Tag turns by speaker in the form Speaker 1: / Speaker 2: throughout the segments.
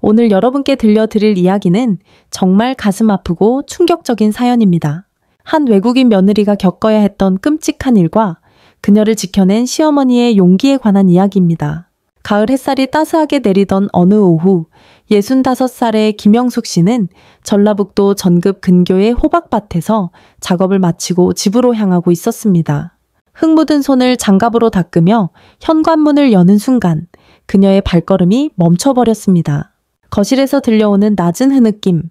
Speaker 1: 오늘 여러분께 들려드릴 이야기는 정말 가슴 아프고 충격적인 사연입니다. 한 외국인 며느리가 겪어야 했던 끔찍한 일과 그녀를 지켜낸 시어머니의 용기에 관한 이야기입니다. 가을 햇살이 따스하게 내리던 어느 오후 65살의 김영숙 씨는 전라북도 전급 근교의 호박밭에서 작업을 마치고 집으로 향하고 있었습니다. 흙 묻은 손을 장갑으로 닦으며 현관문을 여는 순간 그녀의 발걸음이 멈춰버렸습니다. 거실에서 들려오는 낮은 흐느낌,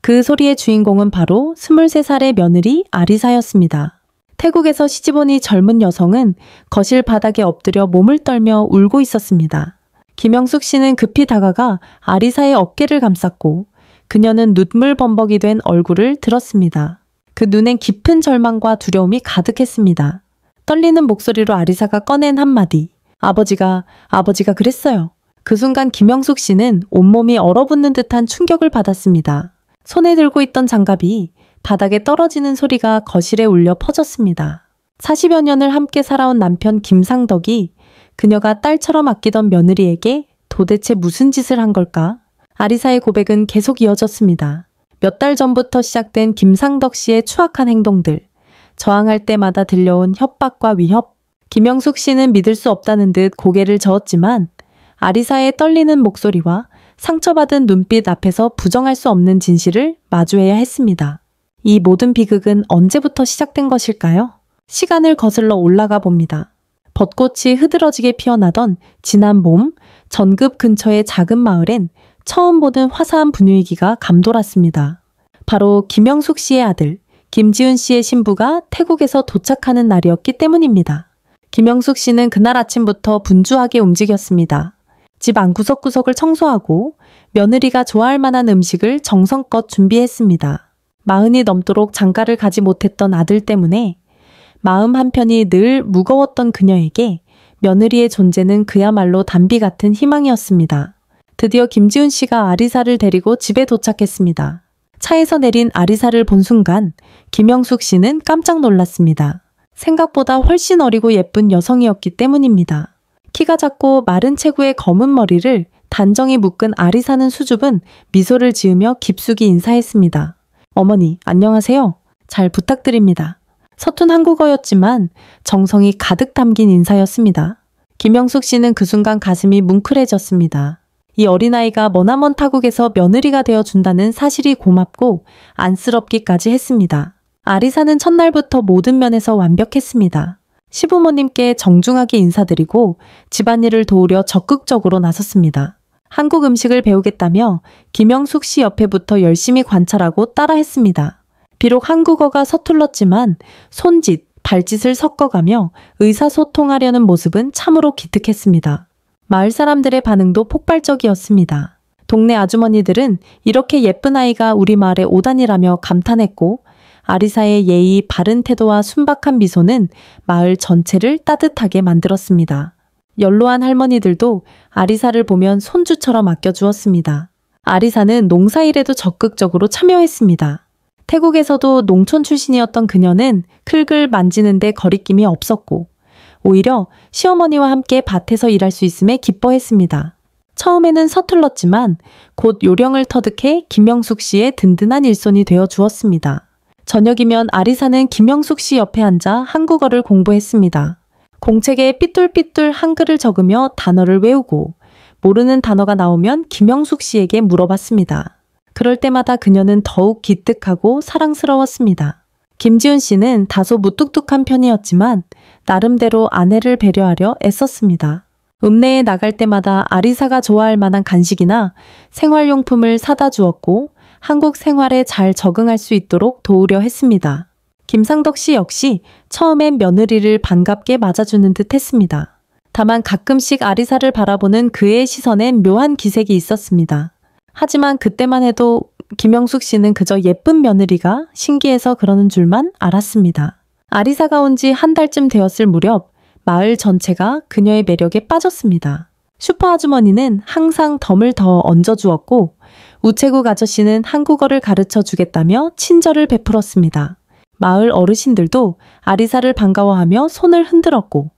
Speaker 1: 그 소리의 주인공은 바로 23살의 며느리 아리사였습니다. 태국에서 시집오니 젊은 여성은 거실 바닥에 엎드려 몸을 떨며 울고 있었습니다. 김영숙 씨는 급히 다가가 아리사의 어깨를 감쌌고 그녀는 눈물 범벅이 된 얼굴을 들었습니다. 그 눈엔 깊은 절망과 두려움이 가득했습니다. 떨리는 목소리로 아리사가 꺼낸 한마디. 아버지가 그랬어요. 그 순간 김영숙 씨는 온몸이 얼어붙는 듯한 충격을 받았습니다. 손에 들고 있던 장갑이 바닥에 떨어지는 소리가 거실에 울려 퍼졌습니다. 40여 년을 함께 살아온 남편 김상덕이 그녀가 딸처럼 아끼던 며느리에게 도대체 무슨 짓을 한 걸까? 아리사의 고백은 계속 이어졌습니다. 몇 달 전부터 시작된 김상덕 씨의 추악한 행동들, 저항할 때마다 들려온 협박과 위협. 김영숙 씨는 믿을 수 없다는 듯 고개를 저었지만 아리사의 떨리는 목소리와 상처받은 눈빛 앞에서 부정할 수 없는 진실을 마주해야 했습니다. 이 모든 비극은 언제부터 시작된 것일까요? 시간을 거슬러 올라가 봅니다. 벚꽃이 흐드러지게 피어나던 지난 봄, 전급 근처의 작은 마을엔 처음 보는 화사한 분위기가 감돌았습니다. 바로 김영숙 씨의 아들, 김지훈 씨의 신부가 태국에서 도착하는 날이었기 때문입니다. 김영숙 씨는 그날 아침부터 분주하게 움직였습니다. 집 안 구석구석을 청소하고 며느리가 좋아할 만한 음식을 정성껏 준비했습니다. 40이 넘도록 장가를 가지 못했던 아들 때문에 마음 한편이 늘 무거웠던 그녀에게 며느리의 존재는 그야말로 단비 같은 희망이었습니다. 드디어 김지훈 씨가 아리사를 데리고 집에 도착했습니다. 차에서 내린 아리사를 본 순간 김영숙 씨는 깜짝 놀랐습니다. 생각보다 훨씬 어리고 예쁜 여성이었기 때문입니다. 키가 작고 마른 체구의 검은 머리를 단정히 묶은 아리사는 수줍은 미소를 지으며 깊숙이 인사했습니다. 어머니, 안녕하세요. 잘 부탁드립니다. 서툰 한국어였지만 정성이 가득 담긴 인사였습니다. 김영숙 씨는 그 순간 가슴이 뭉클해졌습니다. 이 어린아이가 머나먼 타국에서 며느리가 되어준다는 사실이 고맙고 안쓰럽기까지 했습니다. 아리사는 첫날부터 모든 면에서 완벽했습니다. 시부모님께 정중하게 인사드리고 집안일을 도우려 적극적으로 나섰습니다. 한국 음식을 배우겠다며 김영숙 씨 옆에부터 열심히 관찰하고 따라했습니다. 비록 한국어가 서툴렀지만 손짓, 발짓을 섞어가며 의사소통하려는 모습은 참으로 기특했습니다. 마을 사람들의 반응도 폭발적이었습니다. 동네 아주머니들은 이렇게 예쁜 아이가 우리 마을에 오다니라며 감탄했고 아리사의 예의 바른 태도와 순박한 미소는 마을 전체를 따뜻하게 만들었습니다. 연로한 할머니들도 아리사를 보면 손주처럼 아껴주었습니다. 아리사는 농사일에도 적극적으로 참여했습니다. 태국에서도 농촌 출신이었던 그녀는 흙을 만지는데 거리낌이 없었고 오히려 시어머니와 함께 밭에서 일할 수 있음에 기뻐했습니다. 처음에는 서툴렀지만 곧 요령을 터득해 김영숙 씨의 든든한 일손이 되어 주었습니다. 저녁이면 아리사는 김영숙 씨 옆에 앉아 한국어를 공부했습니다. 공책에 삐뚤삐뚤 한글을 적으며 단어를 외우고 모르는 단어가 나오면 김영숙 씨에게 물어봤습니다. 그럴 때마다 그녀는 더욱 기특하고 사랑스러웠습니다. 김지훈 씨는 다소 무뚝뚝한 편이었지만 나름대로 아내를 배려하려 애썼습니다. 읍내에 나갈 때마다 아리사가 좋아할 만한 간식이나 생활용품을 사다 주었고 한국 생활에 잘 적응할 수 있도록 도우려 했습니다. 김상덕 씨 역시 처음엔 며느리를 반갑게 맞아주는 듯 했습니다. 다만 가끔씩 아리사를 바라보는 그의 시선엔 묘한 기색이 있었습니다. 하지만 그때만 해도 김영숙 씨는 그저 예쁜 며느리가 신기해서 그러는 줄만 알았습니다. 아리사가 온 지 한 달쯤 되었을 무렵 마을 전체가 그녀의 매력에 빠졌습니다. 슈퍼 아주머니는 항상 덤을 더 얹어주었고 우체국 아저씨는 한국어를 가르쳐 주겠다며 친절을 베풀었습니다. 마을 어르신들도 아리사를 반가워하며 손을 흔들었고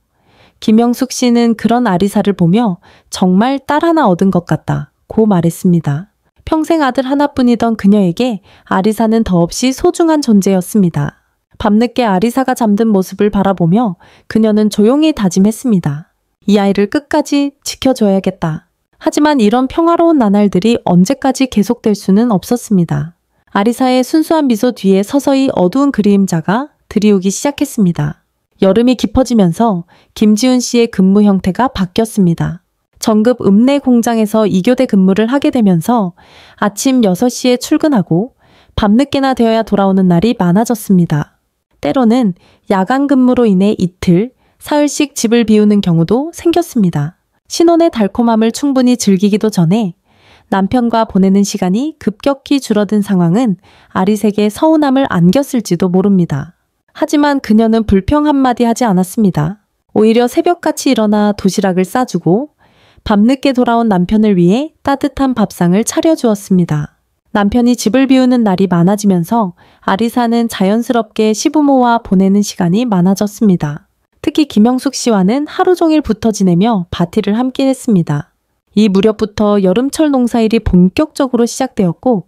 Speaker 1: 김영숙 씨는 그런 아리사를 보며 정말 딸 하나 얻은 것 같다. 고 말했습니다. 평생 아들 하나뿐이던 그녀에게 아리사는 더없이 소중한 존재였습니다. 밤늦게 아리사가 잠든 모습을 바라보며 그녀는 조용히 다짐했습니다. 이 아이를 끝까지 지켜줘야겠다. 하지만 이런 평화로운 나날들이 언제까지 계속될 수는 없었습니다. 아리사의 순수한 미소 뒤에 서서히 어두운 그림자가 드리우기 시작했습니다. 여름이 깊어지면서 김지훈 씨의 근무 형태가 바뀌었습니다. 정급 읍내 공장에서 2교대 근무를 하게 되면서 아침 6시에 출근하고 밤늦게나 되어야 돌아오는 날이 많아졌습니다. 때로는 야간 근무로 인해 이틀, 사흘씩 집을 비우는 경우도 생겼습니다. 신혼의 달콤함을 충분히 즐기기도 전에 남편과 보내는 시간이 급격히 줄어든 상황은 아리색에 서운함을 안겼을지도 모릅니다. 하지만 그녀는 불평 한마디 하지 않았습니다. 오히려 새벽같이 일어나 도시락을 싸주고 밤늦게 돌아온 남편을 위해 따뜻한 밥상을 차려주었습니다. 남편이 집을 비우는 날이 많아지면서 아리사는 자연스럽게 시부모와 보내는 시간이 많아졌습니다. 특히 김영숙 씨와는 하루 종일 붙어 지내며 파티를 함께 했습니다. 이 무렵부터 여름철 농사일이 본격적으로 시작되었고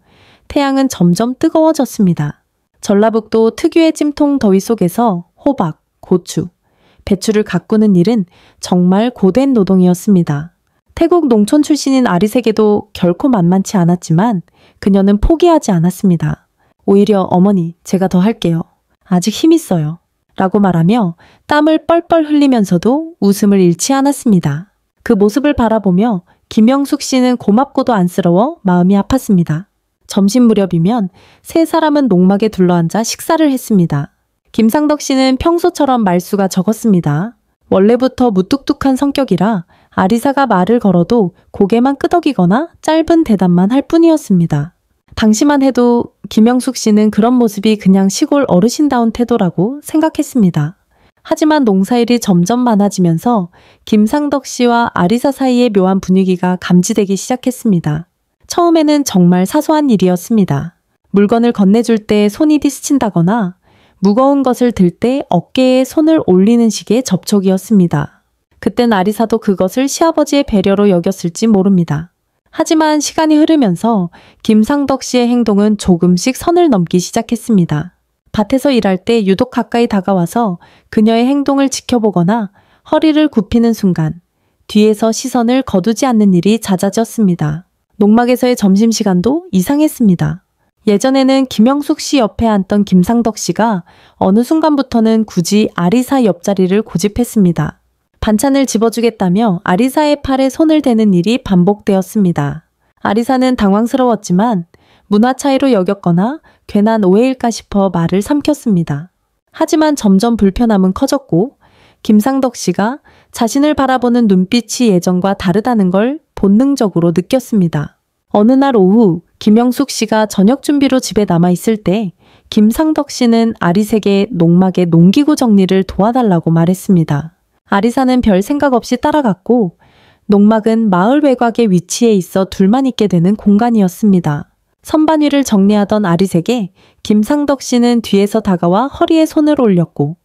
Speaker 1: 태양은 점점 뜨거워졌습니다. 전라북도 특유의 찜통 더위 속에서 호박, 고추, 배추를 가꾸는 일은 정말 고된 노동이었습니다. 태국 농촌 출신인 아리색에도 결코 만만치 않았지만 그녀는 포기하지 않았습니다. 오히려 어머니, 제가 더 할게요. 아직 힘 있어요. 라고 말하며 땀을 뻘뻘 흘리면서도 웃음을 잃지 않았습니다. 그 모습을 바라보며 김영숙 씨는 고맙고도 안쓰러워 마음이 아팠습니다. 점심 무렵이면 세 사람은 농막에 둘러앉아 식사를 했습니다. 김상덕 씨는 평소처럼 말수가 적었습니다. 원래부터 무뚝뚝한 성격이라 아리사가 말을 걸어도 고개만 끄덕이거나 짧은 대답만 할 뿐이었습니다. 당시만 해도 김영숙 씨는 그런 모습이 그냥 시골 어르신다운 태도라고 생각했습니다. 하지만 농사일이 점점 많아지면서 김상덕 씨와 아리사 사이의 묘한 분위기가 감지되기 시작했습니다. 처음에는 정말 사소한 일이었습니다. 물건을 건네줄 때 손이 스친다거나 무거운 것을 들 때 어깨에 손을 올리는 식의 접촉이었습니다. 그땐 아리사도 그것을 시아버지의 배려로 여겼을지 모릅니다. 하지만 시간이 흐르면서 김상덕 씨의 행동은 조금씩 선을 넘기 시작했습니다. 밭에서 일할 때 유독 가까이 다가와서 그녀의 행동을 지켜보거나 허리를 굽히는 순간 뒤에서 시선을 거두지 않는 일이 잦아졌습니다. 농막에서의 점심시간도 이상했습니다. 예전에는 김영숙 씨 옆에 앉던 김상덕 씨가 어느 순간부터는 굳이 아리사 옆자리를 고집했습니다. 반찬을 집어주겠다며 아리사의 팔에 손을 대는 일이 반복되었습니다. 아리사는 당황스러웠지만 문화 차이로 여겼거나 괜한 오해일까 싶어 말을 삼켰습니다. 하지만 점점 불편함은 커졌고 김상덕 씨가 자신을 바라보는 눈빛이 예전과 다르다는 걸 본능적으로 느꼈습니다. 어느 날 오후 김영숙 씨가 저녁 준비로 집에 남아있을 때 김상덕 씨는 아리색의 농막의 농기구 정리를 도와달라고 말했습니다. 아리사는 별 생각 없이 따라갔고 농막은 마을 외곽에 위치해 있어 둘만 있게 되는 공간이었습니다. 선반 위를 정리하던 아리색에 김상덕 씨는 뒤에서 다가와 허리에 손을 올렸고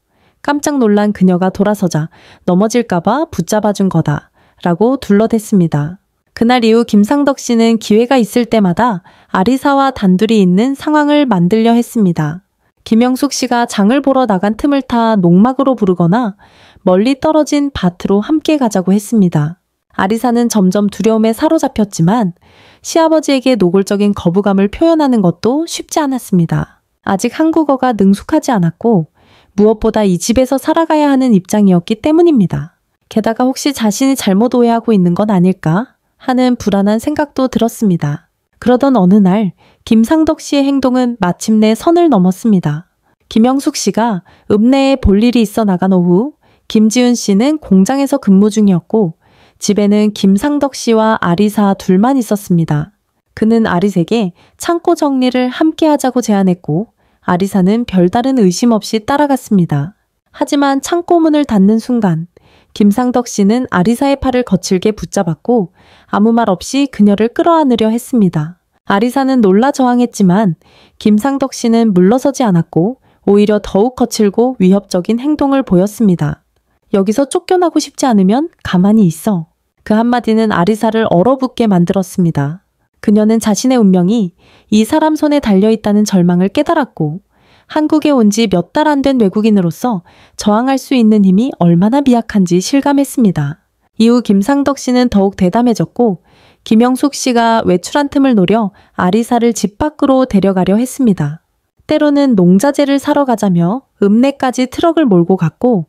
Speaker 1: 깜짝 놀란 그녀가 돌아서자 넘어질까봐 붙잡아준 거다 라고 둘러댔습니다. 그날 이후 김상덕 씨는 기회가 있을 때마다 아리사와 단둘이 있는 상황을 만들려 했습니다. 김영숙 씨가 장을 보러 나간 틈을 타 농막으로 부르거나 멀리 떨어진 밭으로 함께 가자고 했습니다. 아리사는 점점 두려움에 사로잡혔지만 시아버지에게 노골적인 거부감을 표현하는 것도 쉽지 않았습니다. 아직 한국어가 능숙하지 않았고 무엇보다 이 집에서 살아가야 하는 입장이었기 때문입니다. 게다가 혹시 자신이 잘못 오해하고 있는 건 아닐까 하는 불안한 생각도 들었습니다. 그러던 어느 날 김상덕 씨의 행동은 마침내 선을 넘었습니다. 김영숙 씨가 읍내에 볼 일이 있어 나간 오후 김지훈 씨는 공장에서 근무 중이었고 집에는 김상덕 씨와 아리사 둘만 있었습니다. 그는 아리색에 창고 정리를 함께 하자고 제안했고 아리사는 별다른 의심 없이 따라갔습니다. 하지만 창고 문을 닫는 순간 김상덕 씨는 아리사의 팔을 거칠게 붙잡았고 아무 말 없이 그녀를 끌어안으려 했습니다. 아리사는 놀라 저항했지만 김상덕 씨는 물러서지 않았고 오히려 더욱 거칠고 위협적인 행동을 보였습니다. 여기서 쫓겨나고 싶지 않으면 가만히 있어. 그 한마디는 아리사를 얼어붙게 만들었습니다. 그녀는 자신의 운명이 이 사람 손에 달려있다는 절망을 깨달았고 한국에 온 지 몇 달 안 된 외국인으로서 저항할 수 있는 힘이 얼마나 미약한지 실감했습니다. 이후 김상덕 씨는 더욱 대담해졌고 김영숙 씨가 외출한 틈을 노려 아리사를 집 밖으로 데려가려 했습니다. 때로는 농자재를 사러 가자며 읍내까지 트럭을 몰고 갔고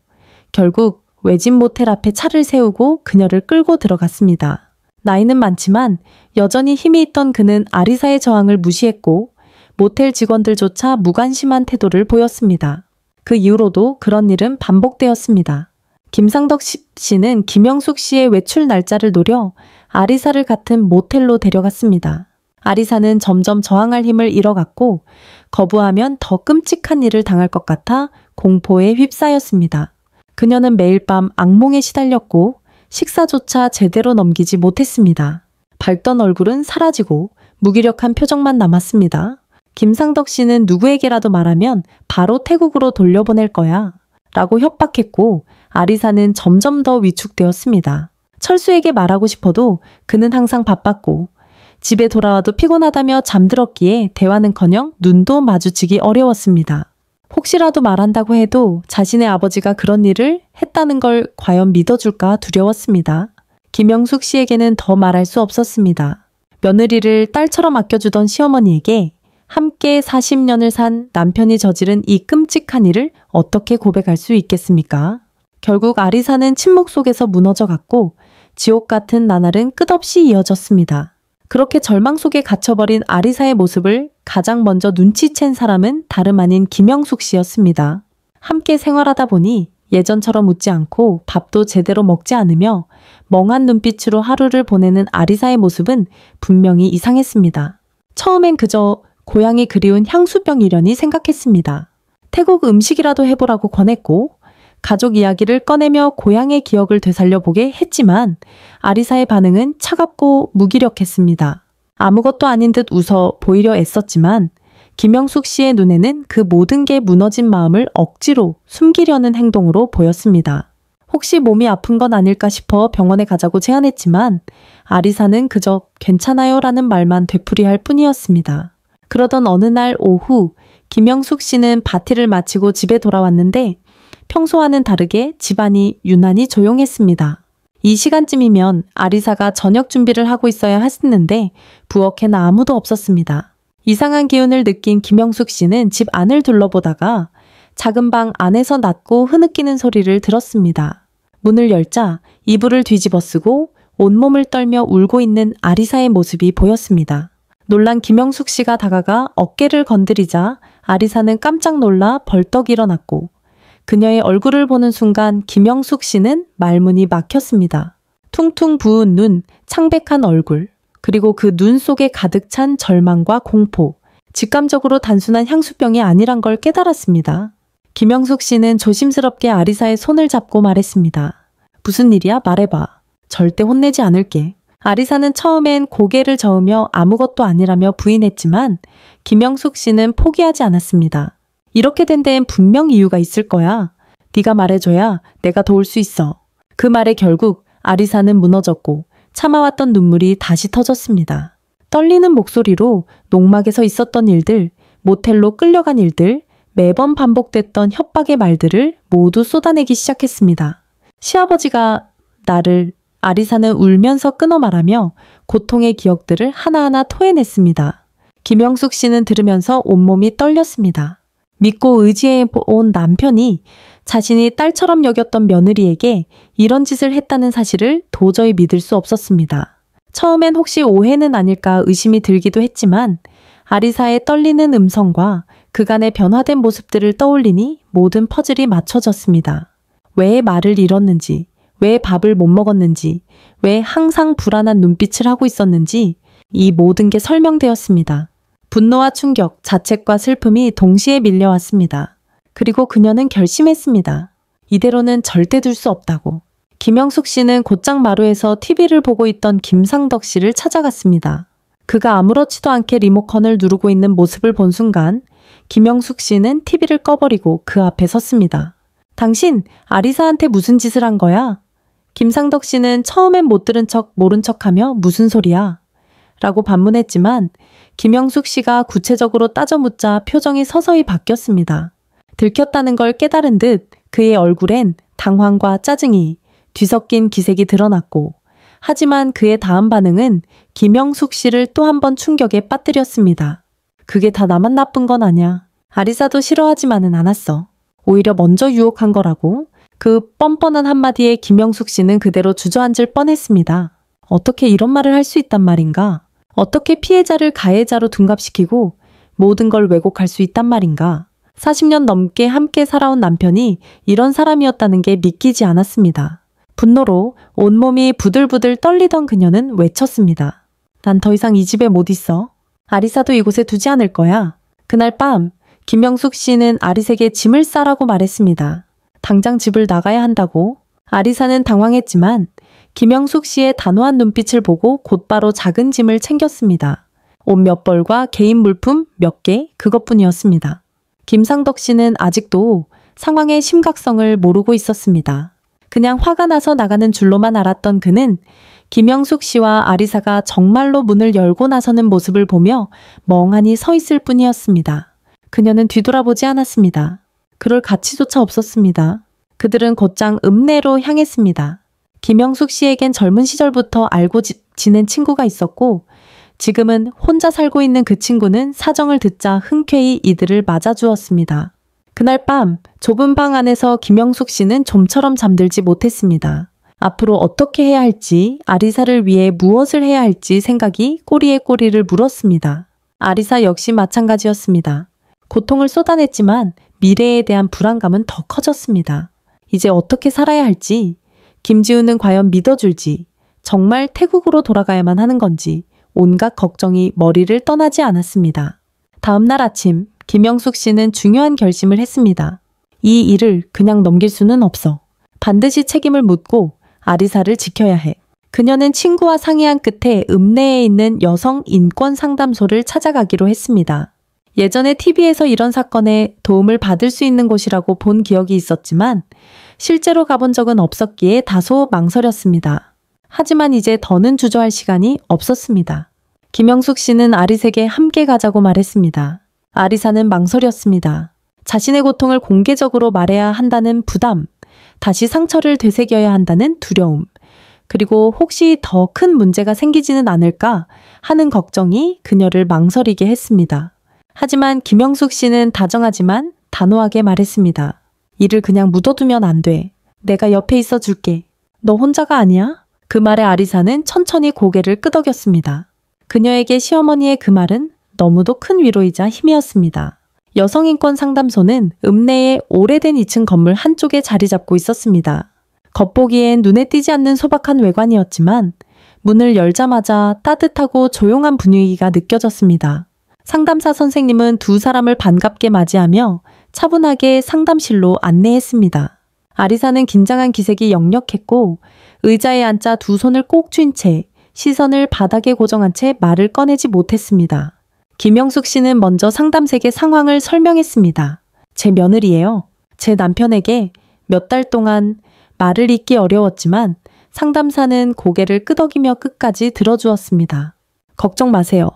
Speaker 1: 결국 외진 모텔 앞에 차를 세우고 그녀를 끌고 들어갔습니다. 나이는 많지만 여전히 힘이 있던 그는 아리사의 저항을 무시했고 모텔 직원들조차 무관심한 태도를 보였습니다. 그 이후로도 그런 일은 반복되었습니다. 김상덕 씨는 김영숙 씨의 외출 날짜를 노려 아리사를 같은 모텔로 데려갔습니다. 아리사는 점점 저항할 힘을 잃어갔고 거부하면 더 끔찍한 일을 당할 것 같아 공포에 휩싸였습니다. 그녀는 매일 밤 악몽에 시달렸고 식사조차 제대로 넘기지 못했습니다. 밝던 얼굴은 사라지고 무기력한 표정만 남았습니다. 김상덕 씨는 누구에게라도 말하면 바로 태국으로 돌려보낼 거야 라고 협박했고 아리사는 점점 더 위축되었습니다. 철수에게 말하고 싶어도 그는 항상 바빴고 집에 돌아와도 피곤하다며 잠들었기에 대화는커녕 눈도 마주치기 어려웠습니다. 혹시라도 말한다고 해도 자신의 아버지가 그런 일을 했다는 걸 과연 믿어줄까 두려웠습니다. 김영숙 씨에게는 더 말할 수 없었습니다. 며느리를 딸처럼 아껴주던 시어머니에게 함께 40년을 산 남편이 저지른 이 끔찍한 일을 어떻게 고백할 수 있겠습니까? 결국 아리사는 침묵 속에서 무너져갔고 지옥 같은 나날은 끝없이 이어졌습니다. 그렇게 절망 속에 갇혀버린 아리사의 모습을 가장 먼저 눈치챈 사람은 다름 아닌 김영숙 씨였습니다. 함께 생활하다 보니 예전처럼 웃지 않고 밥도 제대로 먹지 않으며 멍한 눈빛으로 하루를 보내는 아리사의 모습은 분명히 이상했습니다. 처음엔 그저 고향이 그리운 향수병이려니 생각했습니다. 태국 음식이라도 해보라고 권했고 가족 이야기를 꺼내며 고향의 기억을 되살려보게 했지만 아리사의 반응은 차갑고 무기력했습니다. 아무것도 아닌 듯 웃어 보이려 애썼지만 김영숙 씨의 눈에는 그 모든 게 무너진 마음을 억지로 숨기려는 행동으로 보였습니다. 혹시 몸이 아픈 건 아닐까 싶어 병원에 가자고 제안했지만 아리사는 그저 괜찮아요 라는 말만 되풀이할 뿐이었습니다. 그러던 어느 날 오후 김영숙 씨는 파티를 마치고 집에 돌아왔는데 평소와는 다르게 집안이 유난히 조용했습니다. 이 시간쯤이면 아리사가 저녁 준비를 하고 있어야 했는데 부엌엔 아무도 없었습니다. 이상한 기운을 느낀 김영숙 씨는 집 안을 둘러보다가 작은 방 안에서 낮고 흐느끼는 소리를 들었습니다. 문을 열자 이불을 뒤집어 쓰고 온몸을 떨며 울고 있는 아리사의 모습이 보였습니다. 놀란 김영숙 씨가 다가가 어깨를 건드리자 아리사는 깜짝 놀라 벌떡 일어났고 그녀의 얼굴을 보는 순간 김영숙 씨는 말문이 막혔습니다. 퉁퉁 부은 눈, 창백한 얼굴, 그리고 그 눈 속에 가득 찬 절망과 공포, 직감적으로 단순한 향수병이 아니란 걸 깨달았습니다. 김영숙 씨는 조심스럽게 아리사의 손을 잡고 말했습니다. 무슨 일이야? 말해봐. 절대 혼내지 않을게. 아리사는 처음엔 고개를 저으며 아무것도 아니라며 부인했지만 김영숙 씨는 포기하지 않았습니다. 이렇게 된 데엔 분명 이유가 있을 거야. 네가 말해줘야 내가 도울 수 있어. 그 말에 결국 아리사는 무너졌고 참아왔던 눈물이 다시 터졌습니다. 떨리는 목소리로 농막에서 있었던 일들, 모텔로 끌려간 일들, 매번 반복됐던 협박의 말들을 모두 쏟아내기 시작했습니다. 시아버지가 나를 아리사는 울면서 끊어 말하며 고통의 기억들을 하나하나 토해냈습니다. 김영숙 씨는 들으면서 온몸이 떨렸습니다. 믿고 의지해온 남편이 자신이 딸처럼 여겼던 며느리에게 이런 짓을 했다는 사실을 도저히 믿을 수 없었습니다. 처음엔 혹시 오해는 아닐까 의심이 들기도 했지만 아리사의 떨리는 음성과 그간의 변화된 모습들을 떠올리니 모든 퍼즐이 맞춰졌습니다. 왜 말을 잃었는지, 왜 밥을 못 먹었는지, 왜 항상 불안한 눈빛을 하고 있었는지 이 모든 게 설명되었습니다. 분노와 충격, 자책과 슬픔이 동시에 밀려왔습니다. 그리고 그녀는 결심했습니다. 이대로는 절대 둘 수 없다고. 김영숙 씨는 곧장 마루에서 TV를 보고 있던 김상덕 씨를 찾아갔습니다. 그가 아무렇지도 않게 리모컨을 누르고 있는 모습을 본 순간 김영숙 씨는 TV를 꺼버리고 그 앞에 섰습니다. 당신 아리사한테 무슨 짓을 한 거야? 김상덕 씨는 처음엔 못 들은 척 모른 척하며 무슨 소리야? 라고 반문했지만 김영숙 씨가 구체적으로 따져 묻자 표정이 서서히 바뀌었습니다. 들켰다는 걸 깨달은 듯 그의 얼굴엔 당황과 짜증이 뒤섞인 기색이 드러났고, 하지만 그의 다음 반응은 김영숙 씨를 또 한 번 충격에 빠뜨렸습니다. 그게 다 나만 나쁜 건 아냐. 아리사도 싫어하지만은 않았어. 오히려 먼저 유혹한 거라고. 그 뻔뻔한 한마디에 김영숙 씨는 그대로 주저앉을 뻔했습니다. 어떻게 이런 말을 할 수 있단 말인가? 어떻게 피해자를 가해자로 둔갑시키고 모든 걸 왜곡할 수 있단 말인가? 40년 넘게 함께 살아온 남편이 이런 사람이었다는 게 믿기지 않았습니다. 분노로 온몸이 부들부들 떨리던 그녀는 외쳤습니다. 난 더 이상 이 집에 못 있어. 아리사도 이곳에 두지 않을 거야. 그날 밤 김영숙 씨는 아리에게 짐을 싸라고 말했습니다. 당장 집을 나가야 한다고. 아리사는 당황했지만 김영숙 씨의 단호한 눈빛을 보고 곧바로 작은 짐을 챙겼습니다. 옷 몇 벌과 개인 물품 몇 개, 그것뿐이었습니다. 김상덕 씨는 아직도 상황의 심각성을 모르고 있었습니다. 그냥 화가 나서 나가는 줄로만 알았던 그는 김영숙 씨와 아리사가 정말로 문을 열고 나서는 모습을 보며 멍하니 서 있을 뿐이었습니다. 그녀는 뒤돌아보지 않았습니다. 그럴 가치조차 없었습니다. 그들은 곧장 읍내로 향했습니다. 김영숙 씨에겐 젊은 시절부터 알고 지낸 친구가 있었고, 지금은 혼자 살고 있는 그 친구는 사정을 듣자 흔쾌히 이들을 맞아주었습니다. 그날 밤 좁은 방 안에서 김영숙 씨는 좀처럼 잠들지 못했습니다. 앞으로 어떻게 해야 할지, 아리사를 위해 무엇을 해야 할지 생각이 꼬리에 꼬리를 물었습니다. 아리사 역시 마찬가지였습니다. 고통을 쏟아냈지만 미래에 대한 불안감은 더 커졌습니다. 이제 어떻게 살아야 할지, 김지우는 과연 믿어줄지, 정말 태국으로 돌아가야만 하는 건지 온갖 걱정이 머리를 떠나지 않았습니다. 다음 날 아침 김영숙 씨는 중요한 결심을 했습니다. 이 일을 그냥 넘길 수는 없어. 반드시 책임을 묻고 아리사를 지켜야 해. 그녀는 친구와 상의한 끝에 읍내에 있는 여성 인권 상담소를 찾아가기로 했습니다. 예전에 TV에서 이런 사건에 도움을 받을 수 있는 곳이라고 본 기억이 있었지만 실제로 가본 적은 없었기에 다소 망설였습니다. 하지만 이제 더는 주저할 시간이 없었습니다. 김영숙 씨는 아리에게 함께 가자고 말했습니다. 아리사는 망설였습니다. 자신의 고통을 공개적으로 말해야 한다는 부담, 다시 상처를 되새겨야 한다는 두려움, 그리고 혹시 더 큰 문제가 생기지는 않을까 하는 걱정이 그녀를 망설이게 했습니다. 하지만 김영숙 씨는 다정하지만 단호하게 말했습니다. 이를 그냥 묻어두면 안 돼. 내가 옆에 있어 줄게. 너 혼자가 아니야? 그 말에 아리사는 천천히 고개를 끄덕였습니다. 그녀에게 시어머니의 그 말은 너무도 큰 위로이자 힘이었습니다. 여성인권 상담소는 읍내의 오래된 2층 건물 한쪽에 자리 잡고 있었습니다. 겉보기엔 눈에 띄지 않는 소박한 외관이었지만 문을 열자마자 따뜻하고 조용한 분위기가 느껴졌습니다. 상담사 선생님은 두 사람을 반갑게 맞이하며 차분하게 상담실로 안내했습니다. 아리사는 긴장한 기색이 역력했고 의자에 앉아 두 손을 꼭 쥔 채 시선을 바닥에 고정한 채 말을 꺼내지 못했습니다. 김영숙 씨는 먼저 상담색의 상황을 설명했습니다. 제 며느리예요. 제 남편에게 몇 달 동안 말을 잇기 어려웠지만 상담사는 고개를 끄덕이며 끝까지 들어주었습니다. 걱정 마세요.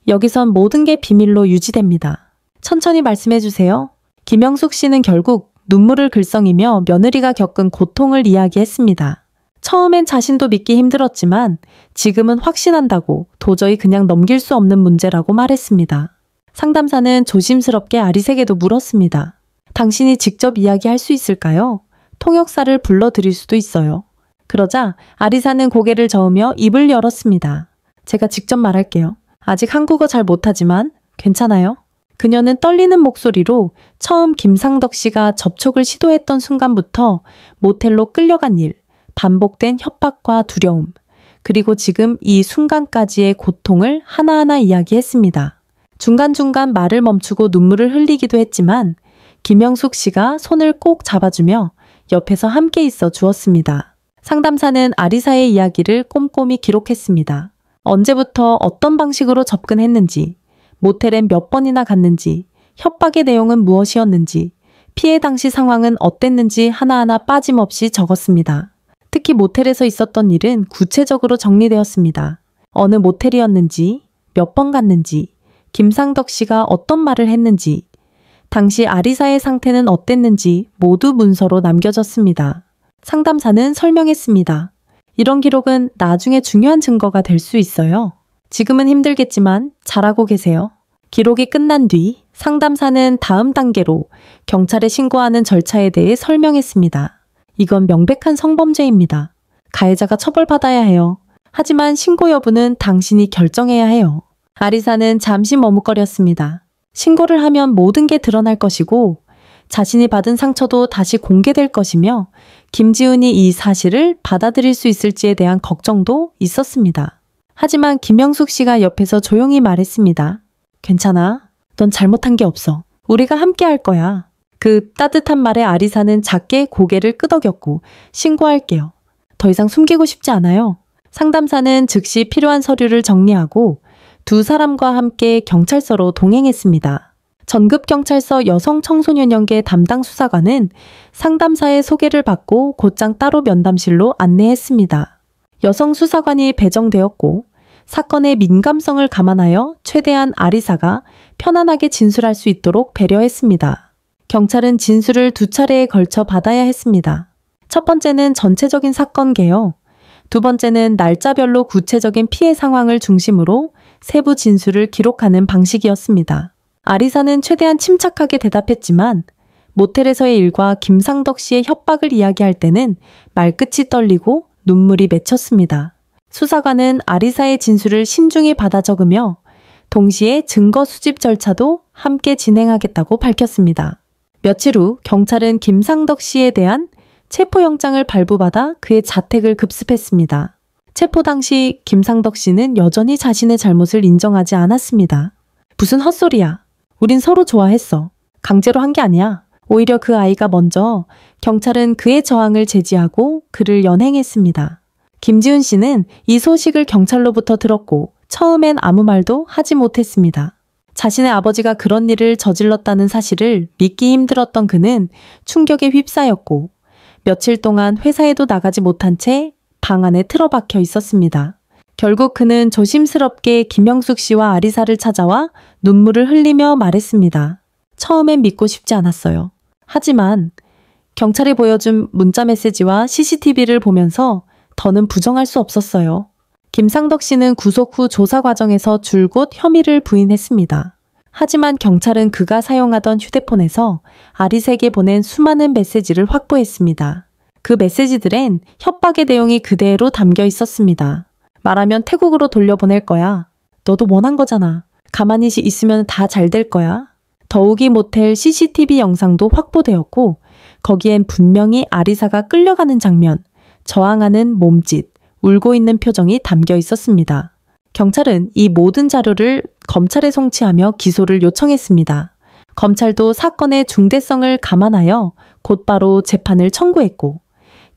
Speaker 1: 여기선 모든 게 비밀로 유지됩니다. 천천히 말씀해 주세요. 김영숙 씨는 결국 눈물을 글썽이며 며느리가 겪은 고통을 이야기했습니다. 처음엔 자신도 믿기 힘들었지만 지금은 확신한다고 도저히 그냥 넘길 수 없는 문제라고 말했습니다. 상담사는 조심스럽게 아리에게도 물었습니다. 당신이 직접 이야기할 수 있을까요? 통역사를 불러드릴 수도 있어요. 그러자 아리사는 고개를 저으며 입을 열었습니다. 제가 직접 말할게요. 아직 한국어 잘 못하지만 괜찮아요? 그녀는 떨리는 목소리로 처음 김상덕 씨가 접촉을 시도했던 순간부터 모텔로 끌려간 일, 반복된 협박과 두려움, 그리고 지금 이 순간까지의 고통을 하나하나 이야기했습니다. 중간중간 말을 멈추고 눈물을 흘리기도 했지만 김영숙 씨가 손을 꼭 잡아주며 옆에서 함께 있어 주었습니다. 상담사는 아리사의 이야기를 꼼꼼히 기록했습니다. 언제부터 어떤 방식으로 접근했는지, 모텔엔 몇 번이나 갔는지, 협박의 내용은 무엇이었는지, 피해 당시 상황은 어땠는지 하나하나 빠짐없이 적었습니다. 특히 모텔에서 있었던 일은 구체적으로 정리되었습니다. 어느 모텔이었는지, 몇 번 갔는지, 김상덕 씨가 어떤 말을 했는지, 당시 아리사의 상태는 어땠는지 모두 문서로 남겨졌습니다. 상담사는 설명했습니다. 이런 기록은 나중에 중요한 증거가 될 수 있어요. 지금은 힘들겠지만 잘하고 계세요. 기록이 끝난 뒤 상담사는 다음 단계로 경찰에 신고하는 절차에 대해 설명했습니다. 이건 명백한 성범죄입니다. 가해자가 처벌받아야 해요. 하지만 신고 여부는 당신이 결정해야 해요. 아리사는 잠시 머뭇거렸습니다. 신고를 하면 모든 게 드러날 것이고 자신이 받은 상처도 다시 공개될 것이며 김지훈이 이 사실을 받아들일 수 있을지에 대한 걱정도 있었습니다. 하지만 김영숙 씨가 옆에서 조용히 말했습니다. 괜찮아. 넌 잘못한 게 없어. 우리가 함께 할 거야. 그 따뜻한 말에 아리사는 작게 고개를 끄덕였고 신고할게요. 더 이상 숨기고 싶지 않아요. 상담사는 즉시 필요한 서류를 정리하고 두 사람과 함께 경찰서로 동행했습니다. 전급경찰서 여성청소년연계 담당 수사관은 상담사의 소개를 받고 곧장 따로 면담실로 안내했습니다. 여성 수사관이 배정되었고 사건의 민감성을 감안하여 최대한 아리사가 편안하게 진술할 수 있도록 배려했습니다. 경찰은 진술을 두 차례에 걸쳐 받아야 했습니다. 첫 번째는 전체적인 사건 개요. 두 번째는 날짜별로 구체적인 피해 상황을 중심으로 세부 진술을 기록하는 방식이었습니다. 아리사는 최대한 침착하게 대답했지만 모텔에서의 일과 김상덕 씨의 협박을 이야기할 때는 말끝이 떨리고 눈물이 맺혔습니다. 수사관은 아리사의 진술을 신중히 받아 적으며 동시에 증거 수집 절차도 함께 진행하겠다고 밝혔습니다. 며칠 후 경찰은 김상덕 씨에 대한 체포영장을 발부받아 그의 자택을 급습했습니다. 체포 당시 김상덕 씨는 여전히 자신의 잘못을 인정하지 않았습니다. 무슨 헛소리야. 우린 서로 좋아했어. 강제로 한 게 아니야. 오히려 그 아이가 먼저 경찰은 그의 저항을 제지하고 그를 연행했습니다. 김지훈 씨는 이 소식을 경찰로부터 들었고 처음엔 아무 말도 하지 못했습니다. 자신의 아버지가 그런 일을 저질렀다는 사실을 믿기 힘들었던 그는 충격에 휩싸였고 며칠 동안 회사에도 나가지 못한 채 방 안에 틀어박혀 있었습니다. 결국 그는 조심스럽게 김영숙 씨와 아리사를 찾아와 눈물을 흘리며 말했습니다. 처음엔 믿고 싶지 않았어요. 하지만 경찰이 보여준 문자 메시지와 CCTV를 보면서 더는 부정할 수 없었어요. 김상덕 씨는 구속 후 조사 과정에서 줄곧 혐의를 부인했습니다. 하지만 경찰은 그가 사용하던 휴대폰에서 아리사에게 보낸 수많은 메시지를 확보했습니다. 그 메시지들엔 협박의 내용이 그대로 담겨 있었습니다. 말하면 태국으로 돌려보낼 거야. 너도 원한 거잖아. 가만히 있으면 다 잘 될 거야. 더욱이 모텔 CCTV 영상도 확보되었고 거기엔 분명히 아리사가 끌려가는 장면, 저항하는 몸짓, 울고 있는 표정이 담겨 있었습니다. 경찰은 이 모든 자료를 검찰에 송치하며 기소를 요청했습니다. 검찰도 사건의 중대성을 감안하여 곧바로 재판을 청구했고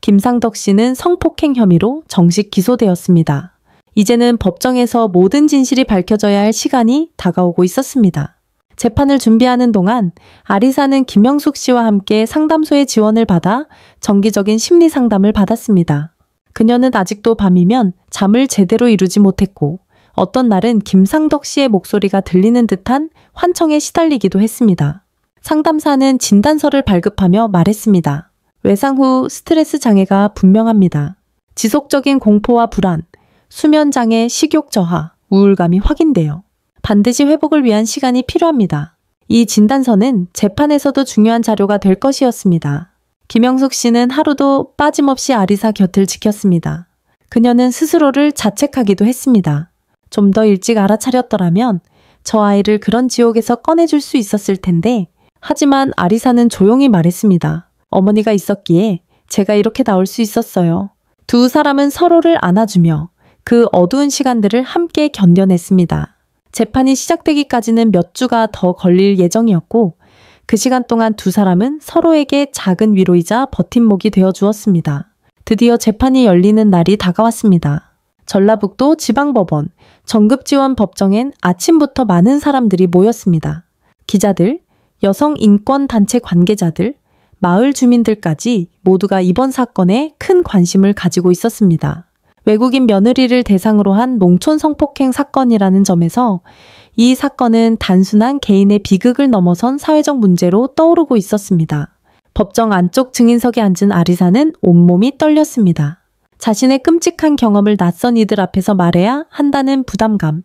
Speaker 1: 김상덕 씨는 성폭행 혐의로 정식 기소되었습니다. 이제는 법정에서 모든 진실이 밝혀져야 할 시간이 다가오고 있었습니다. 재판을 준비하는 동안 아리사는 김영숙 씨와 함께 상담소의 지원을 받아 정기적인 심리 상담을 받았습니다. 그녀는 아직도 밤이면 잠을 제대로 이루지 못했고 어떤 날은 김상덕 씨의 목소리가 들리는 듯한 환청에 시달리기도 했습니다. 상담사는 진단서를 발급하며 말했습니다. 외상 후 스트레스 장애가 분명합니다. 지속적인 공포와 불안, 수면 장애, 식욕 저하, 우울감이 확인돼요. 반드시 회복을 위한 시간이 필요합니다. 이 진단서는 재판에서도 중요한 자료가 될 것이었습니다. 김영숙 씨는 하루도 빠짐없이 아리사 곁을 지켰습니다. 그녀는 스스로를 자책하기도 했습니다. 좀 더 일찍 알아차렸더라면 저 아이를 그런 지옥에서 꺼내줄 수 있었을 텐데 하지만 아리사는 조용히 말했습니다. 어머니가 있었기에 제가 이렇게 나올 수 있었어요. 두 사람은 서로를 안아주며 그 어두운 시간들을 함께 견뎌냈습니다. 재판이 시작되기까지는 몇 주가 더 걸릴 예정이었고 그 시간 동안 두 사람은 서로에게 작은 위로이자 버팀목이 되어 주었습니다. 드디어 재판이 열리는 날이 다가왔습니다. 전라북도 지방법원 정급지원법정엔 아침부터 많은 사람들이 모였습니다. 기자들, 여성 인권단체 관계자들, 마을 주민들까지 모두가 이번 사건에 큰 관심을 가지고 있었습니다. 외국인 며느리를 대상으로 한 농촌 성폭행 사건이라는 점에서 이 사건은 단순한 개인의 비극을 넘어선 사회적 문제로 떠오르고 있었습니다. 법정 안쪽 증인석에 앉은 아리사는 온몸이 떨렸습니다. 자신의 끔찍한 경험을 낯선 이들 앞에서 말해야 한다는 부담감,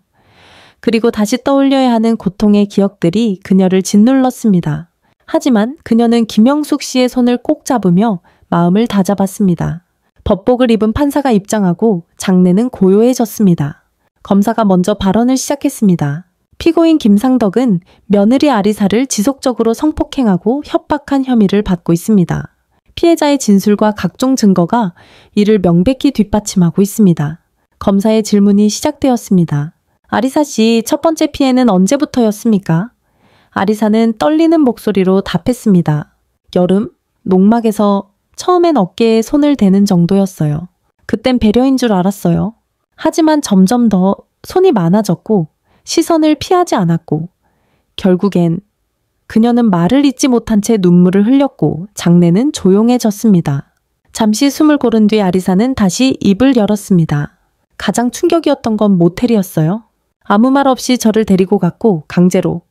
Speaker 1: 그리고 다시 떠올려야 하는 고통의 기억들이 그녀를 짓눌렀습니다. 하지만 그녀는 김영숙 씨의 손을 꼭 잡으며 마음을 다잡았습니다. 법복을 입은 판사가 입장하고 장례는 고요해졌습니다. 검사가 먼저 발언을 시작했습니다. 피고인 김상덕은 며느리 아리사를 지속적으로 성폭행하고 협박한 혐의를 받고 있습니다. 피해자의 진술과 각종 증거가 이를 명백히 뒷받침하고 있습니다. 검사의 질문이 시작되었습니다. 아리사 씨, 첫 번째 피해는 언제부터였습니까? 아리사는 떨리는 목소리로 답했습니다. 여름, 농막에서 처음엔 어깨에 손을 대는 정도였어요. 그땐 배려인 줄 알았어요. 하지만 점점 더 손이 많아졌고 시선을 피하지 않았고 결국엔 그녀는 말을 잇지 못한 채 눈물을 흘렸고 장례는 조용해졌습니다. 잠시 숨을 고른 뒤 아리사는 다시 입을 열었습니다. 가장 충격이었던 건 모텔이었어요. 아무 말 없이 저를 데리고 갔고 강제로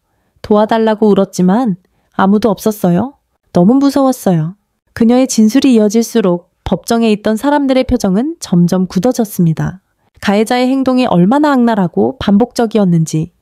Speaker 1: 도와달라고 울었지만 아무도 없었어요. 너무 무서웠어요. 그녀의 진술이 이어질수록 법정에 있던 사람들의 표정은 점점 굳어졌습니다. 가해자의 행동이 얼마나 악랄하고 반복적이었는지,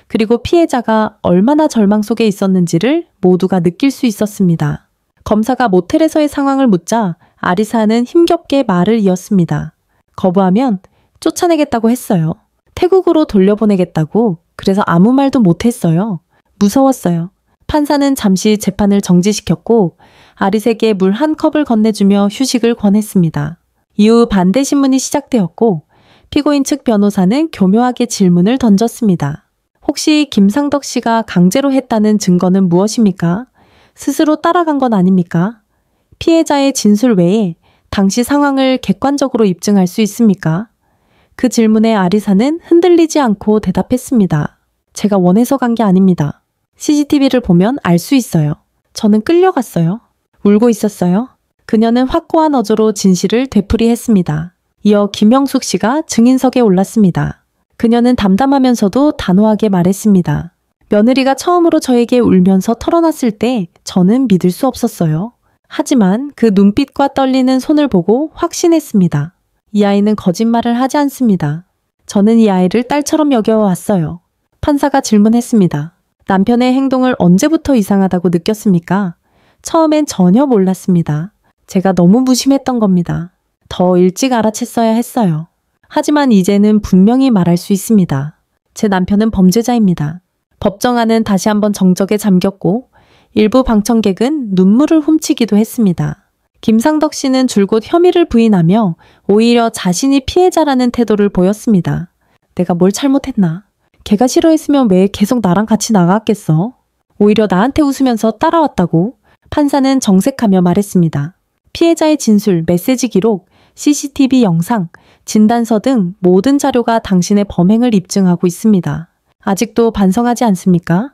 Speaker 1: 그리고 피해자가 얼마나 절망 속에 있었는지를 모두가 느낄 수 있었습니다. 검사가 모텔에서의 상황을 묻자 아리사는 힘겹게 말을 이었습니다. 거부하면 쫓아내겠다고 했어요. 태국으로 돌려보내겠다고. 그래서 아무 말도 못했어요. 무서웠어요. 판사는 잠시 재판을 정지시켰고 아리사에게 물 한 컵을 건네주며 휴식을 권했습니다. 이후 반대 신문이 시작되었고 피고인 측 변호사는 교묘하게 질문을 던졌습니다. 혹시 김상덕 씨가 강제로 했다는 증거는 무엇입니까? 스스로 따라간 건 아닙니까? 피해자의 진술 외에 당시 상황을 객관적으로 입증할 수 있습니까? 그 질문에 아리사는 흔들리지 않고 대답했습니다. 제가 원해서 간 게 아닙니다. CCTV를 보면 알 수 있어요. 저는 끌려갔어요. 울고 있었어요. 그녀는 확고한 어조로 진실을 되풀이했습니다. 이어 김영숙 씨가 증인석에 올랐습니다. 그녀는 담담하면서도 단호하게 말했습니다. 며느리가 처음으로 저에게 울면서 털어놨을 때 저는 믿을 수 없었어요. 하지만 그 눈빛과 떨리는 손을 보고 확신했습니다. 이 아이는 거짓말을 하지 않습니다. 저는 이 아이를 딸처럼 여겨왔어요. 판사가 질문했습니다. 남편의 행동을 언제부터 이상하다고 느꼈습니까? 처음엔 전혀 몰랐습니다. 제가 너무 무심했던 겁니다. 더 일찍 알아챘어야 했어요. 하지만 이제는 분명히 말할 수 있습니다. 제 남편은 범죄자입니다. 법정 안은 다시 한번 정적에 잠겼고 일부 방청객은 눈물을 훔치기도 했습니다. 김상덕 씨는 줄곧 혐의를 부인하며 오히려 자신이 피해자라는 태도를 보였습니다. 내가 뭘 잘못했나? 걔가 싫어했으면 왜 계속 나랑 같이 나갔겠어? 오히려 나한테 웃으면서 따라왔다고 판사는 정색하며 말했습니다. 피해자의 진술, 메시지 기록, CCTV 영상, 진단서 등 모든 자료가 당신의 범행을 입증하고 있습니다. 아직도 반성하지 않습니까?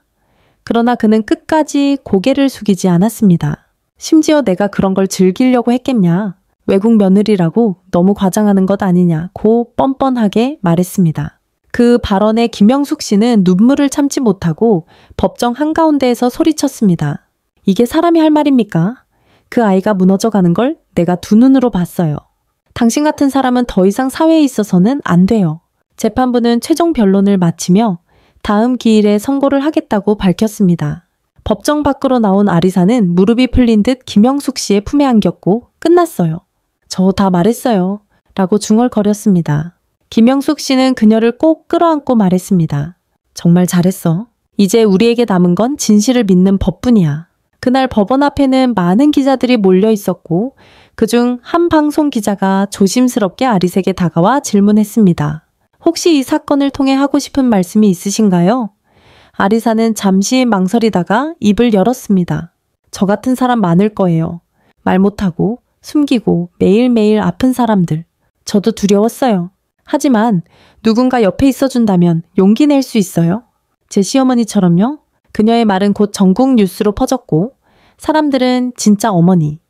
Speaker 1: 그러나 그는 끝까지 고개를 숙이지 않았습니다. 심지어 내가 그런 걸 즐기려고 했겠냐? 외국 며느리라고 너무 과장하는 것 아니냐고 뻔뻔하게 말했습니다. 그 발언에 김영숙 씨는 눈물을 참지 못하고 법정 한가운데에서 소리쳤습니다. 이게 사람이 할 말입니까? 그 아이가 무너져가는 걸 내가 두 눈으로 봤어요. 당신 같은 사람은 더 이상 사회에 있어서는 안 돼요. 재판부는 최종 변론을 마치며 다음 기일에 선고를 하겠다고 밝혔습니다. 법정 밖으로 나온 아리사는 무릎이 풀린 듯 김영숙 씨의 품에 안겼고 끝났어요. 저 다 말했어요. 라고 중얼거렸습니다. 김영숙 씨는 그녀를 꼭 끌어안고 말했습니다. 정말 잘했어. 이제 우리에게 남은 건 진실을 믿는 법뿐이야. 그날 법원 앞에는 많은 기자들이 몰려 있었고 그중 한 방송 기자가 조심스럽게 아리사에게 다가와 질문했습니다. 혹시 이 사건을 통해 하고 싶은 말씀이 있으신가요? 아리사는 잠시 망설이다가 입을 열었습니다. 저 같은 사람 많을 거예요. 말 못하고 숨기고 매일매일 아픈 사람들. 저도 두려웠어요. 하지만 누군가 옆에 있어준다면 용기 낼 수 있어요. 제 시어머니처럼요. 그녀의 말은 곧 전국 뉴스로 퍼졌고 사람들은 진짜 어머니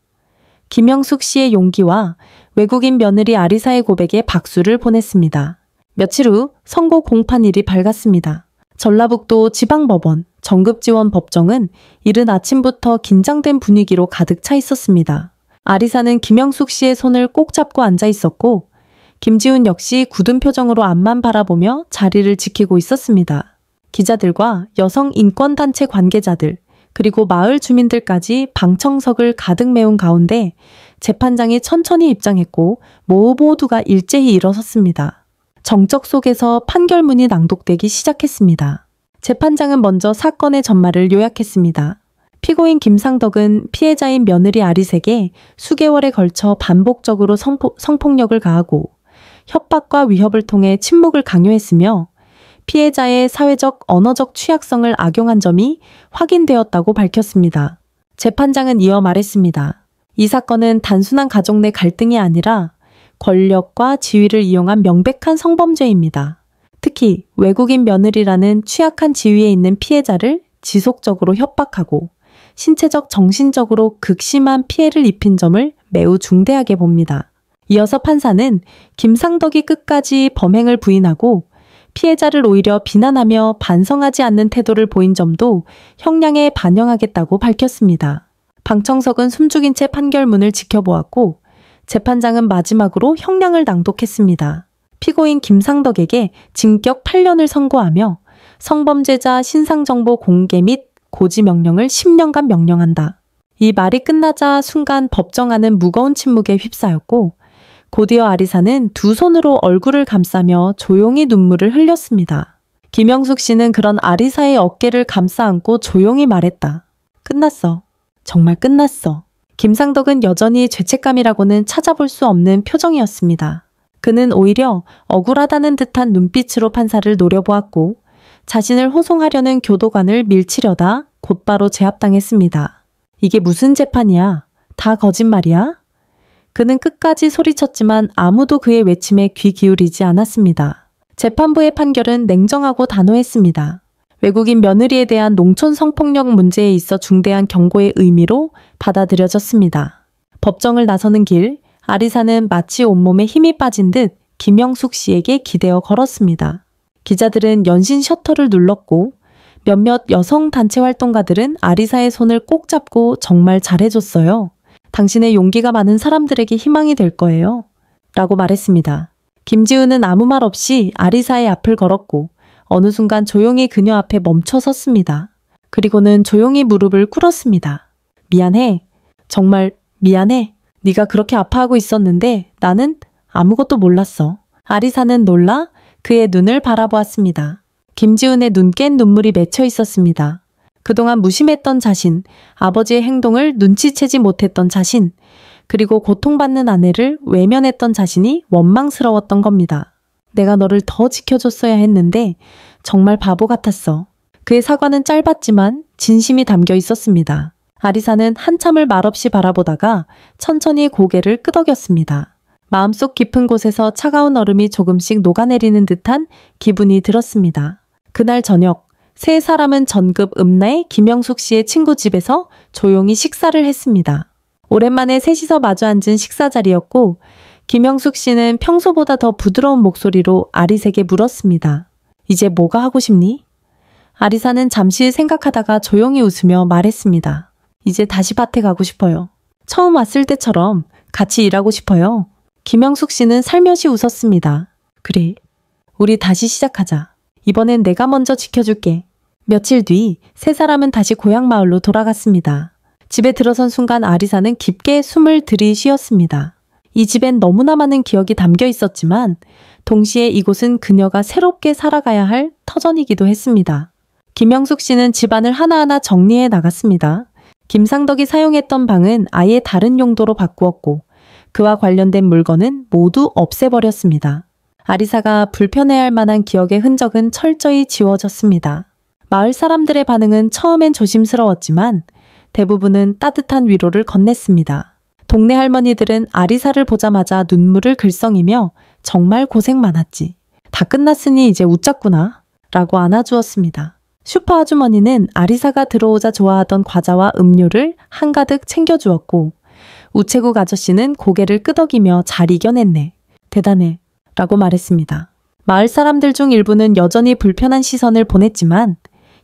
Speaker 1: 김영숙 씨의 용기와 외국인 며느리 아리사의 고백에 박수를 보냈습니다. 며칠 후 선고 공판일이 밝았습니다. 전라북도 지방법원 정급지원법정은 이른 아침부터 긴장된 분위기로 가득 차 있었습니다. 아리사는 김영숙 씨의 손을 꼭 잡고 앉아 있었고 김지훈 역시 굳은 표정으로 앞만 바라보며 자리를 지키고 있었습니다. 기자들과 여성 인권단체 관계자들 그리고 마을 주민들까지 방청석을 가득 메운 가운데 재판장이 천천히 입장했고 모두가 일제히 일어섰습니다. 정적 속에서 판결문이 낭독되기 시작했습니다. 재판장은 먼저 사건의 전말을 요약했습니다. 피고인 김상덕은 피해자인 며느리 아리색에 수개월에 걸쳐 반복적으로 성폭력을 가하고 협박과 위협을 통해 침묵을 강요했으며 피해자의 사회적, 언어적 취약성을 악용한 점이 확인되었다고 밝혔습니다. 재판장은 이어 말했습니다. 이 사건은 단순한 가족 내 갈등이 아니라 권력과 지위를 이용한 명백한 성범죄입니다. 특히 외국인 며느리라는 취약한 지위에 있는 피해자를 지속적으로 협박하고 신체적, 정신적으로 극심한 피해를 입힌 점을 매우 중대하게 봅니다. 이어서 판사는 김상덕이 끝까지 범행을 부인하고 피해자를 오히려 비난하며 반성하지 않는 태도를 보인 점도 형량에 반영하겠다고 밝혔습니다. 방청석은 숨죽인 채 판결문을 지켜보았고 재판장은 마지막으로 형량을 낭독했습니다. 피고인 김상덕에게 징역 8년을 선고하며 성범죄자 신상정보 공개 및 고지 명령을 10년간 명령한다. 이 말이 끝나자 순간 법정 안은 무거운 침묵에 휩싸였고 곧이어 아리사는 두 손으로 얼굴을 감싸며 조용히 눈물을 흘렸습니다. 김영숙 씨는 그런 아리사의 어깨를 감싸 안고 조용히 말했다. 끝났어. 정말 끝났어. 김상덕은 여전히 죄책감이라고는 찾아볼 수 없는 표정이었습니다. 그는 오히려 억울하다는 듯한 눈빛으로 판사를 노려보았고 자신을 호송하려는 교도관을 밀치려다 곧바로 제압당했습니다. 이게 무슨 재판이야? 다 거짓말이야? 그는 끝까지 소리쳤지만 아무도 그의 외침에 귀 기울이지 않았습니다. 재판부의 판결은 냉정하고 단호했습니다. 외국인 며느리에 대한 농촌 성폭력 문제에 있어 중대한 경고의 의미로 받아들여졌습니다. 법정을 나서는 길, 아리사는 마치 온몸에 힘이 빠진 듯 김영숙 씨에게 기대어 걸었습니다. 기자들은 연신 셔터를 눌렀고 몇몇 여성 단체 활동가들은 아리사의 손을 꼭 잡고 정말 잘해줬어요. 당신의 용기가 많은 사람들에게 희망이 될 거예요. 라고 말했습니다. 김지훈은 아무 말 없이 아리사의 앞을 걸었고 어느 순간 조용히 그녀 앞에 멈춰 섰습니다. 그리고는 조용히 무릎을 꿇었습니다. 미안해. 정말 미안해. 네가 그렇게 아파하고 있었는데 나는 아무것도 몰랐어. 아리사는 놀라 그의 눈을 바라보았습니다. 김지훈의 눈깬 눈물이 맺혀 있었습니다. 그동안 무심했던 자신, 아버지의 행동을 눈치채지 못했던 자신, 그리고 고통받는 아내를 외면했던 자신이 원망스러웠던 겁니다. 내가 너를 더 지켜줬어야 했는데 정말 바보 같았어. 그의 사과는 짧았지만 진심이 담겨 있었습니다. 아리사는 한참을 말없이 바라보다가 천천히 고개를 끄덕였습니다. 마음속 깊은 곳에서 차가운 얼음이 조금씩 녹아내리는 듯한 기분이 들었습니다. 그날 저녁, 세 사람은 전급 읍내 김영숙 씨의 친구 집에서 조용히 식사를 했습니다. 오랜만에 셋이서 마주 앉은 식사 자리였고 김영숙 씨는 평소보다 더 부드러운 목소리로 아리색에 물었습니다. 이제 뭐가 하고 싶니? 아리사는 잠시 생각하다가 조용히 웃으며 말했습니다. 이제 다시 밭에 가고 싶어요. 처음 왔을 때처럼 같이 일하고 싶어요. 김영숙 씨는 살며시 웃었습니다. 그래, 우리 다시 시작하자. 이번엔 내가 먼저 지켜줄게. 며칠 뒤 세 사람은 다시 고향 마을로 돌아갔습니다. 집에 들어선 순간 아리사는 깊게 숨을 들이쉬었습니다. 이 집엔 너무나 많은 기억이 담겨 있었지만 동시에 이곳은 그녀가 새롭게 살아가야 할 터전이기도 했습니다. 김영숙 씨는 집안을 하나하나 정리해 나갔습니다. 김상덕이 사용했던 방은 아예 다른 용도로 바꾸었고 그와 관련된 물건은 모두 없애버렸습니다. 아리사가 불편해할 만한 기억의 흔적은 철저히 지워졌습니다. 마을 사람들의 반응은 처음엔 조심스러웠지만 대부분은 따뜻한 위로를 건넸습니다. 동네 할머니들은 아리사를 보자마자 눈물을 글썽이며 정말 고생 많았지. 다 끝났으니 이제 웃자꾸나 라고 안아주었습니다. 슈퍼 아주머니는 아리사가 들어오자 좋아하던 과자와 음료를 한가득 챙겨주었고 우체국 아저씨는 고개를 끄덕이며 잘 이겨냈네. 대단해. 라고 말했습니다. 마을 사람들 중 일부는 여전히 불편한 시선을 보냈지만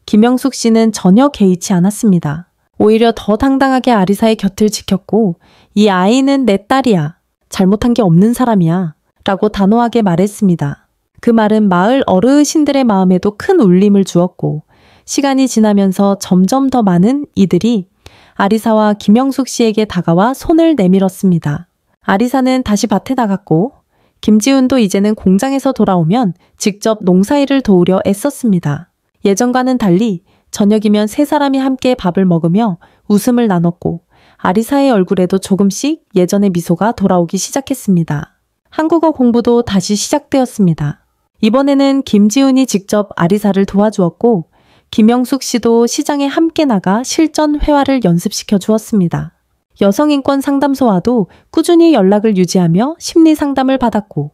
Speaker 1: 김영숙 씨는 전혀 개의치 않았습니다. 오히려 더 당당하게 아리사의 곁을 지켰고 이 아이는 내 딸이야. 잘못한 게 없는 사람이야. 라고 단호하게 말했습니다. 그 말은 마을 어르신들의 마음에도 큰 울림을 주었고 시간이 지나면서 점점 더 많은 이들이 아리사와 김영숙 씨에게 다가와 손을 내밀었습니다. 아리사는 다시 밭에 나갔고 김지훈도 이제는 공장에서 돌아오면 직접 농사일을 도우려 애썼습니다. 예전과는 달리 저녁이면 세 사람이 함께 밥을 먹으며 웃음을 나눴고 아리사의 얼굴에도 조금씩 예전의 미소가 돌아오기 시작했습니다. 한국어 공부도 다시 시작되었습니다. 이번에는 김지훈이 직접 아리사를 도와주었고 김영숙 씨도 시장에 함께 나가 실전 회화를 연습시켜 주었습니다. 여성인권 상담소와도 꾸준히 연락을 유지하며 심리 상담을 받았고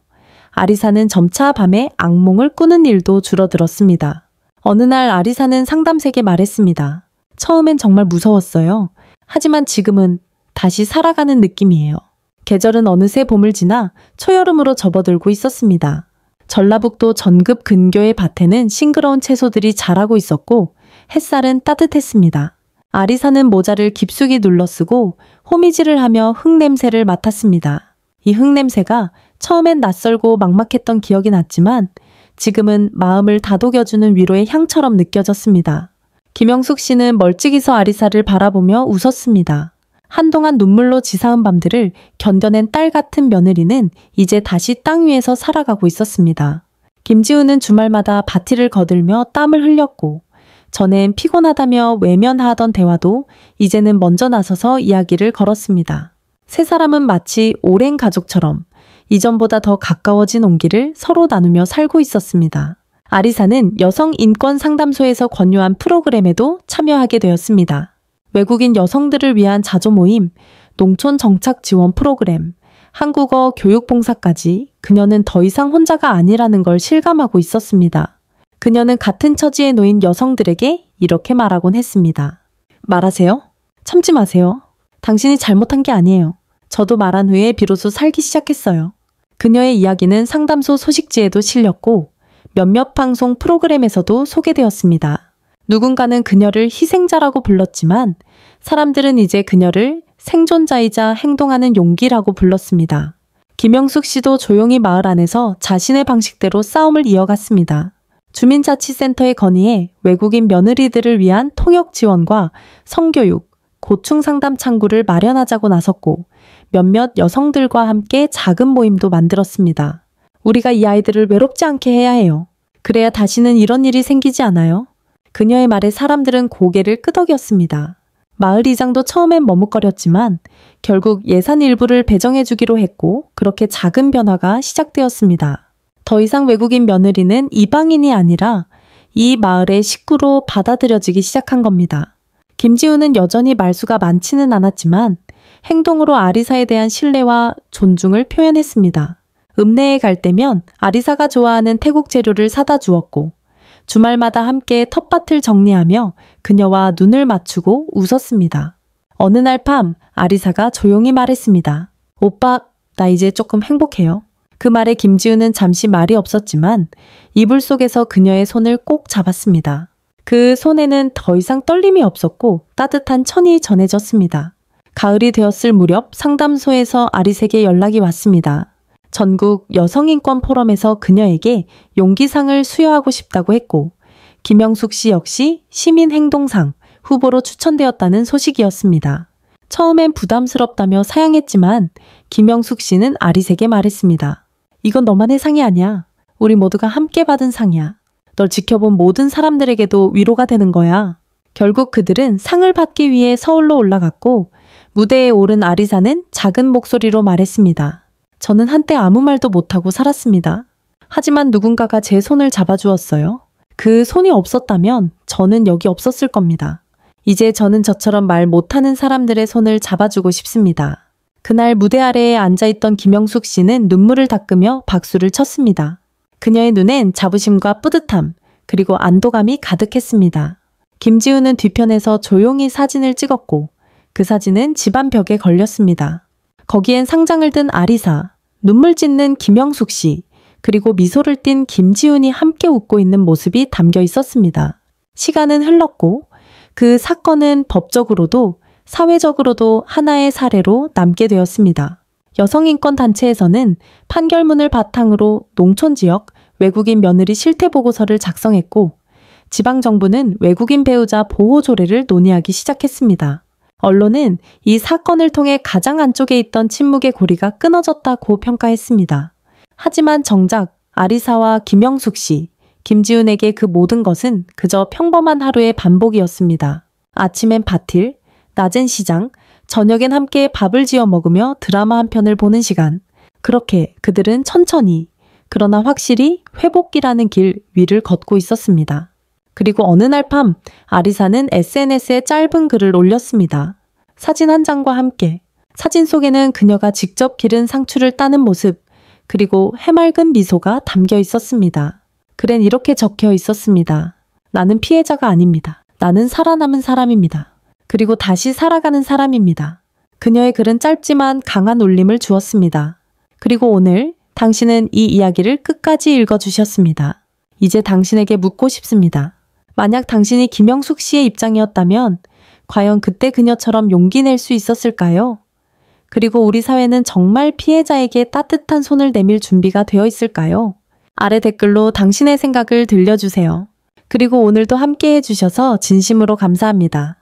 Speaker 1: 아리사는 점차 밤에 악몽을 꾸는 일도 줄어들었습니다. 어느 날 아리사는 상담색에 말했습니다. 처음엔 정말 무서웠어요. 하지만 지금은 다시 살아가는 느낌이에요. 계절은 어느새 봄을 지나 초여름으로 접어들고 있었습니다. 전라북도 전급 근교의 밭에는 싱그러운 채소들이 자라고 있었고 햇살은 따뜻했습니다. 아리사는 모자를 깊숙이 눌러쓰고 호미질을 하며 흙냄새를 맡았습니다. 이 흙냄새가 처음엔 낯설고 막막했던 기억이 났지만 지금은 마음을 다독여주는 위로의 향처럼 느껴졌습니다. 김영숙 씨는 멀찍이서 아리사를 바라보며 웃었습니다. 한동안 눈물로 지사은 밤들을 견뎌낸 딸 같은 며느리는 이제 다시 땅 위에서 살아가고 있었습니다. 김지훈은 주말마다 바티를 거들며 땀을 흘렸고 전엔 피곤하다며 외면하던 대화도 이제는 먼저 나서서 이야기를 걸었습니다. 세 사람은 마치 오랜 가족처럼 이전보다 더 가까워진 온기를 서로 나누며 살고 있었습니다. 아리사는 여성인권상담소에서 권유한 프로그램에도 참여하게 되었습니다. 외국인 여성들을 위한 자조 모임, 농촌 정착 지원 프로그램, 한국어 교육 봉사까지 그녀는 더 이상 혼자가 아니라는 걸 실감하고 있었습니다. 그녀는 같은 처지에 놓인 여성들에게 이렇게 말하곤 했습니다. 말하세요. 참지 마세요. 당신이 잘못한 게 아니에요. 저도 말한 후에 비로소 살기 시작했어요. 그녀의 이야기는 상담소 소식지에도 실렸고 몇몇 방송 프로그램에서도 소개되었습니다. 누군가는 그녀를 희생자라고 불렀지만 사람들은 이제 그녀를 생존자이자 행동하는 용기라고 불렀습니다. 김영숙 씨도 조용히 마을 안에서 자신의 방식대로 싸움을 이어갔습니다. 주민자치센터의 건의에 외국인 며느리들을 위한 통역 지원과 성교육, 고충 상담 창구를 마련하자고 나섰고 몇몇 여성들과 함께 작은 모임도 만들었습니다. 우리가 이 아이들을 외롭지 않게 해야 해요. 그래야 다시는 이런 일이 생기지 않아요. 그녀의 말에 사람들은 고개를 끄덕였습니다. 마을 이장도 처음엔 머뭇거렸지만 결국 예산 일부를 배정해주기로 했고 그렇게 작은 변화가 시작되었습니다. 더 이상 외국인 며느리는 이방인이 아니라 이 마을의 식구로 받아들여지기 시작한 겁니다. 김지훈은 여전히 말수가 많지는 않았지만 행동으로 아리사에 대한 신뢰와 존중을 표현했습니다. 읍내에 갈 때면 아리사가 좋아하는 태국 재료를 사다 주었고 주말마다 함께 텃밭을 정리하며 그녀와 눈을 맞추고 웃었습니다. 어느 날 밤 아리사가 조용히 말했습니다. 오빠, 나 이제 조금 행복해요. 그 말에 김지훈은 잠시 말이 없었지만 이불 속에서 그녀의 손을 꼭 잡았습니다. 그 손에는 더 이상 떨림이 없었고 따뜻한 천이 전해졌습니다. 가을이 되었을 무렵 상담소에서 아리색에 연락이 왔습니다. 전국 여성인권 포럼에서 그녀에게 용기상을 수여하고 싶다고 했고 김영숙 씨 역시 시민행동상 후보로 추천되었다는 소식이었습니다. 처음엔 부담스럽다며 사양했지만 김영숙 씨는 아리색에 말했습니다. 이건 너만의 상이 아니야. 우리 모두가 함께 받은 상이야. 널 지켜본 모든 사람들에게도 위로가 되는 거야. 결국 그들은 상을 받기 위해 서울로 올라갔고 무대에 오른 아리사는 작은 목소리로 말했습니다. 저는 한때 아무 말도 못하고 살았습니다. 하지만 누군가가 제 손을 잡아주었어요. 그 손이 없었다면 저는 여기 없었을 겁니다. 이제 저는 저처럼 말 못하는 사람들의 손을 잡아주고 싶습니다. 그날 무대 아래에 앉아있던 김영숙 씨는 눈물을 닦으며 박수를 쳤습니다. 그녀의 눈엔 자부심과 뿌듯함, 그리고 안도감이 가득했습니다. 김지우는 뒤편에서 조용히 사진을 찍었고 그 사진은 집안 벽에 걸렸습니다. 거기엔 상장을 든 아리사, 눈물 짓는 김영숙 씨, 그리고 미소를 띤 김지훈이 함께 웃고 있는 모습이 담겨 있었습니다. 시간은 흘렀고 그 사건은 법적으로도 사회적으로도 하나의 사례로 남게 되었습니다. 여성인권 단체에서는 판결문을 바탕으로 농촌지역 외국인 며느리 실태보고서를 작성했고 지방정부는 외국인 배우자 보호 조례를 논의하기 시작했습니다. 언론은 이 사건을 통해 가장 안쪽에 있던 침묵의 고리가 끊어졌다고 평가했습니다. 하지만 정작 아리사와 김영숙 씨, 김지훈에게 그 모든 것은 그저 평범한 하루의 반복이었습니다. 아침엔 밭일, 낮엔 시장, 저녁엔 함께 밥을 지어 먹으며 드라마 한 편을 보는 시간. 그렇게 그들은 천천히, 그러나 확실히 회복기라는 길 위를 걷고 있었습니다. 그리고 어느 날 밤 아리사는 SNS에 짧은 글을 올렸습니다. 사진 한 장과 함께. 사진 속에는 그녀가 직접 기른 상추를 따는 모습, 그리고 해맑은 미소가 담겨 있었습니다. 글엔 이렇게 적혀 있었습니다. 나는 피해자가 아닙니다. 나는 살아남은 사람입니다. 그리고 다시 살아가는 사람입니다. 그녀의 글은 짧지만 강한 울림을 주었습니다. 그리고 오늘 당신은 이 이야기를 끝까지 읽어주셨습니다. 이제 당신에게 묻고 싶습니다. 만약 당신이 김영숙 씨의 입장이었다면 과연 그때 그녀처럼 용기 낼 수 있었을까요? 그리고 우리 사회는 정말 피해자에게 따뜻한 손을 내밀 준비가 되어 있을까요? 아래 댓글로 당신의 생각을 들려주세요. 그리고 오늘도 함께 해주셔서 진심으로 감사합니다.